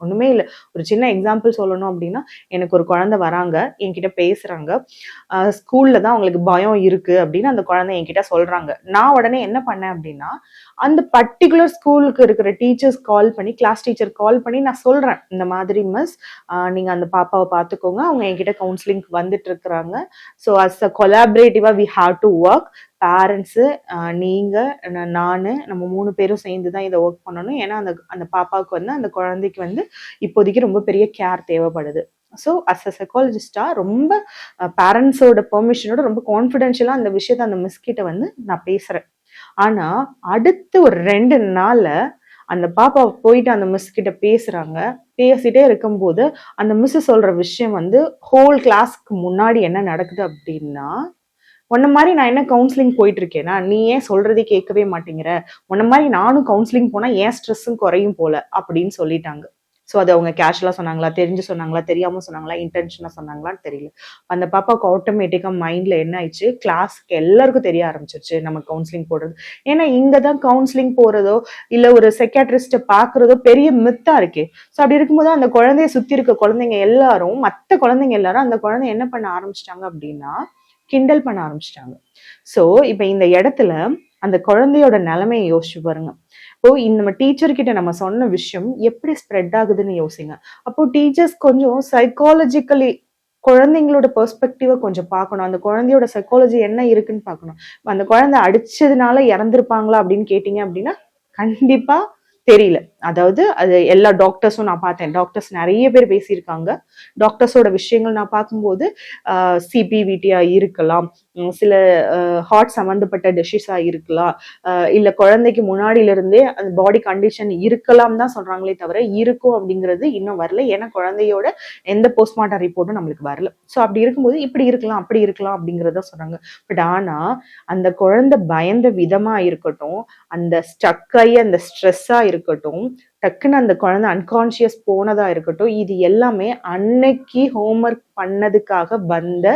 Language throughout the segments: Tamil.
ஒண்ணுமே இல்லை. ஒரு சின்ன எக்ஸாம்பிள் சொல்லணும் அப்படின்னா, எனக்கு ஒரு குழந்தை வராங்க, என்கிட்ட பேசுறாங்க. ஸ்கூல்ல தான் அவங்களுக்கு பயம் இருக்கு அப்படின்னு அந்த குழந்தை என்கிட்ட சொல்றாங்க. நான் உடனே என்ன பண்ணேன் அப்படின்னா, அந்த பர்டிகுலர் ஸ்கூலுக்கு இருக்கிற டீச்சர்ஸ் கால் பண்ணி, கிளாஸ் டீச்சர் கால் பண்ணி நான் சொல்றேன், இந்த மாதிரி மிஸ், நீங்க அந்த பாப்பாவை பார்த்துக்கோங்க, அவங்க என்கிட்ட கவுன்சிலிங் வந்துட்டு இருக்கிறாங்க. ஸோ அஸ் அ கொலாபரேட்டிவா we have to work. Parents, நீங்க, நானு, நம்ம 3 பேரும் சேர்ந்து தான் இதை ஒர்க் பண்ணணும். ஏன்னா அந்த அந்த பாப்பாவுக்கு வந்து, அந்த குழந்தைக்கு வந்து இப்போதைக்கு ரொம்ப பெரிய கேர் தேவைப்படுது. ஸோ அஸ் அ சைக்காலஜிஸ்டா ரொம்ப பேரண்ட்ஸோட பெர்மிஷனோட ரொம்ப கான்ஃபிடென்ஷியலா அந்த விஷயத்த அந்த மிஸ் கிட்ட வந்து நான் பேசுறேன். ஆனா அடுத்து ஒரு 2 நாள்ல அந்த பாப்பா போயிட்டு அந்த மிஸ் கிட்ட பேசுறாங்க. பேசிட்டே இருக்கும்போது அந்த மிஸ் சொல்ற விஷயம் வந்து ஹோல் கிளாஸ்க்கு முன்னாடி என்ன நடக்குது அப்படின்னா, உன்ன மாதிரி நான் என்ன கவுன்சிலிங் போயிட்டு இருக்கேனா, நீ ஏன் சொல்றதே கேட்கவே மாட்டேங்கிற, உன்ன மாதிரி நானும் கவுன்சிலிங் போனா ஏன் ஸ்ட்ரெஸ்ஸும் குறையும் போல அப்படின்னு சொல்லிட்டாங்க. ஸோ அது அவங்க கேஷுவலா சொன்னாங்களா, தெரிஞ்சு சொன்னாங்களா, தெரியாம சொன்னாங்களா, இன்டென்ஷனா சொன்னாங்களான்னு தெரியல. அந்த பாப்பாவுக்கு ஆட்டோமேட்டிக்கா மைண்ட்ல என்ன ஆயிடுச்சு, கிளாஸ்க்கு எல்லாருக்கும் தெரிய ஆரம்பிச்சிருச்சு நம்ம கவுன்சிலிங் போடுறது. ஏன்னா இங்கதான் கவுன்சிலிங் போறதோ இல்ல ஒரு சைக்காட்ரிஸ்ட பாக்குறதோ பெரிய மித்தா இருக்கே. ஸோ அப்படி இருக்கும்போது அந்த குழந்தைய சுத்தி இருக்க குழந்தைங்க எல்லாரும், மத்த குழந்தைங்க எல்லாரும் அந்த குழந்தை என்ன பண்ண ஆரம்பிச்சிட்டாங்க அப்படின்னா, கிண்டல் பண்ண ஆரம்பிச்சிட்டாங்க. சோ இப்ப இந்த இடத்துல அந்த குழந்தையோட நிலைமையை யோசிச்சு பாருங்க. இப்போ நம்ம டீச்சர் கிட்ட நம்ம சொன்ன விஷயம் எப்படி ஸ்ப்ரெட் ஆகுதுன்னு யோசிங்க. அப்போ டீச்சர்ஸ் கொஞ்சம் சைக்காலஜிக்கலி குழந்தைங்களோட பெர்ஸ்பெக்டிவ கொஞ்சம் பார்க்கணும். அந்த குழந்தையோட சைக்காலஜி என்ன இருக்குன்னு பார்க்கணும். அந்த குழந்தை அடிச்சதுனால இறந்திருப்பாங்களா அப்படின்னு கேட்டீங்க அப்படின்னா, கண்டிப்பா தெரியல. அதாவது அது எல்லா டாக்டர்ஸும் நான் பார்த்தேன். டாக்டர்ஸ் நிறைய பேர் பேசியிருக்காங்க. டாக்டர்ஸோட விஷயங்கள் நான் பார்க்கும்போது சிபிவிடியா இருக்கலாம், சில ஹார்ட் சம்பந்தப்பட்ட டிஷஸா இருக்கலாம், இல்ல குழந்தைக்கு முன்னாடியில இருந்தே அந்த பாடி கண்டிஷன் இருக்கலாம் தான் சொல்றாங்களே தவிர இருக்கும் அப்படிங்கிறது இன்னும் வரல. ஏன்னா குழந்தையோட எந்த போஸ்ட்மார்ட்டம் ரிப்போர்ட்டும் நம்மளுக்கு வரல. ஸோ அப்படி இருக்கும்போது இப்படி இருக்கலாம் அப்படி இருக்கலாம் அப்படிங்கிறத சொல்றாங்க. பட் ஆனா அந்த குழந்தை பயந்த விதமா இருக்கட்டும், அந்த ஸ்டக் ஆகி அந்த ஸ்ட்ரெஸ்ஸா இருக்கட்டும், டக்குன்னு அந்த குழந்தை அன்கான்சியஸ் போனதா இருக்கட்டும், இது எல்லாமே அன்னைக்கு ஹோம்ஒர்க் பண்ணதுக்காக வந்த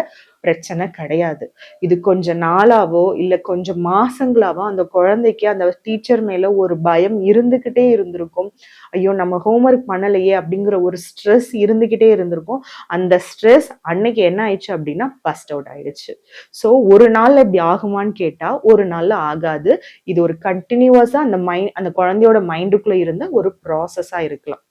பிரச்சனை கிடையாது. இது கொஞ்ச நாளாவோ இல்ல கொஞ்சம் மாசங்களாவோ அந்த குழந்தைக்கு அந்த டீச்சர் மேல ஒரு பயம் இருந்துகிட்டே இருந்திருக்கும். ஐயோ நம்ம ஹோம்ஒர்க் பண்ணலையே அப்படிங்கிற ஒரு ஸ்ட்ரெஸ் இருந்துகிட்டே இருந்திருக்கும். அந்த ஸ்ட்ரெஸ் அன்னைக்கு என்ன ஆயிடுச்சு அப்படின்னா பஸ்ட் அவுட் ஆயிடுச்சு. ஸோ ஒரு நாள்ல இப்படி ஆகுமான்னு கேட்டா ஒரு நாள்ல ஆகாது. இது ஒரு கண்டினியூவஸா அந்த குழந்தையோட மைண்டுக்குள்ள இருந்த ஒரு ப்ராசஸா இருக்கலாம்.